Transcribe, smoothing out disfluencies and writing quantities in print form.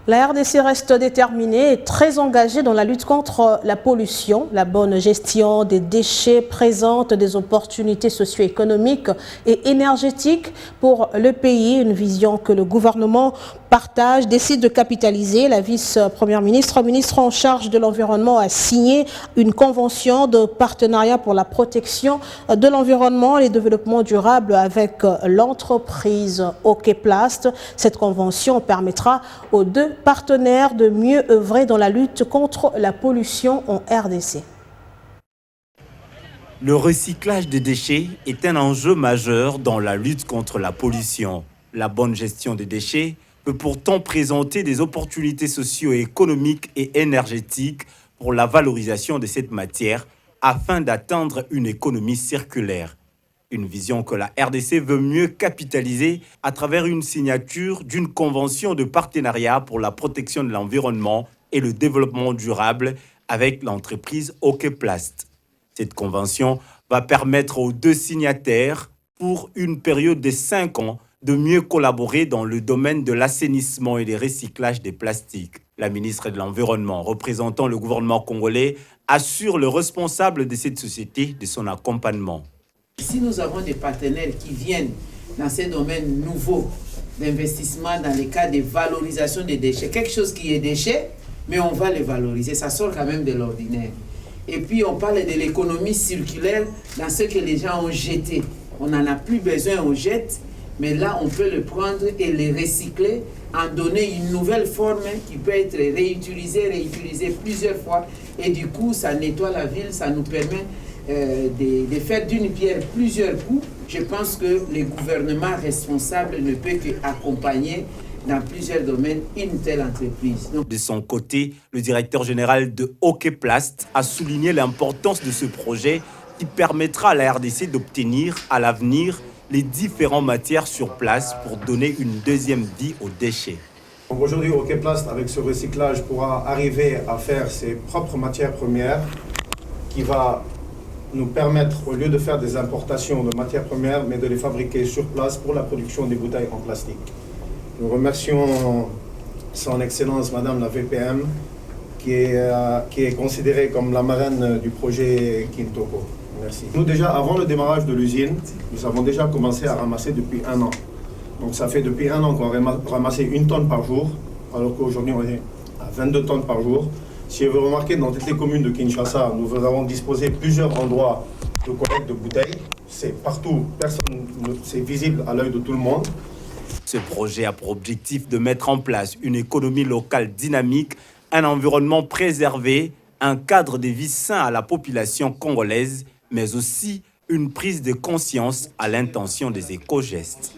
La RDC reste déterminée et très engagée dans la lutte contre la pollution. La bonne gestion des déchets présente des opportunités socio-économiques et énergétiques pour le pays. Une vision que le gouvernement partage, décide de capitaliser. La vice-première ministre, ministre en charge de l'environnement, a signé une convention de partenariat pour la protection de l'environnement et le développement durable avec l'entreprise Okeplast. Cette convention permettra aux deux partenaires de mieux œuvrer dans la lutte contre la pollution en RDC. Le recyclage des déchets est un enjeu majeur dans la lutte contre la pollution. La bonne gestion des déchets peut pourtant présenter des opportunités socio-économiques et énergétiques pour la valorisation de cette matière afin d'atteindre une économie circulaire. Une vision que la RDC veut mieux capitaliser à travers une signature d'une convention de partenariat pour la protection de l'environnement et le développement durable avec l'entreprise Okeplast. Cette convention va permettre aux deux signataires, pour une période de 5 ans, de mieux collaborer dans le domaine de l'assainissement et du recyclage des plastiques. La ministre de l'Environnement, représentant le gouvernement congolais, assure le responsable de cette société de son accompagnement. Si nous avons des partenaires qui viennent dans ces domaines nouveaux d'investissement dans les cas de valorisation des déchets, quelque chose qui est déchet, mais on va les valoriser, ça sort quand même de l'ordinaire. Et puis on parle de l'économie circulaire dans ce que les gens ont jeté. On n'en a plus besoin, on jette, mais là on peut le prendre et le recycler, en donner une nouvelle forme qui peut être réutilisée plusieurs fois. Et du coup, ça nettoie la ville, ça nous permet de faire d'une pierre plusieurs coups. Je pense que le gouvernement responsable ne peut qu'accompagner dans plusieurs domaines une telle entreprise. De son côté, le directeur général de Okeplast a souligné l'importance de ce projet qui permettra à la RDC d'obtenir à l'avenir les différentes matières sur place pour donner une deuxième vie aux déchets. Aujourd'hui, Okeplast, avec ce recyclage, pourra arriver à faire ses propres matières premières qui va nous permettre, au lieu de faire des importations de matières premières, mais de les fabriquer sur place pour la production des bouteilles en plastique. Nous remercions son Excellence Madame la VPM, qui est considérée comme la marraine du projet Kintoko. Merci. Nous déjà, avant le démarrage de l'usine, nous avons déjà commencé à ramasser depuis 1 an. Donc ça fait depuis 1 an qu'on ramassé 1 tonne par jour, alors qu'aujourd'hui on est à 22 tonnes par jour. Si vous remarquez, dans toutes les communes de Kinshasa, nous avons disposé plusieurs endroits de collecte de bouteilles. C'est partout, c'est visible à l'œil de tout le monde. Ce projet a pour objectif de mettre en place une économie locale dynamique, un environnement préservé, un cadre de vie sain à la population congolaise, mais aussi une prise de conscience à l'intention des éco-gestes.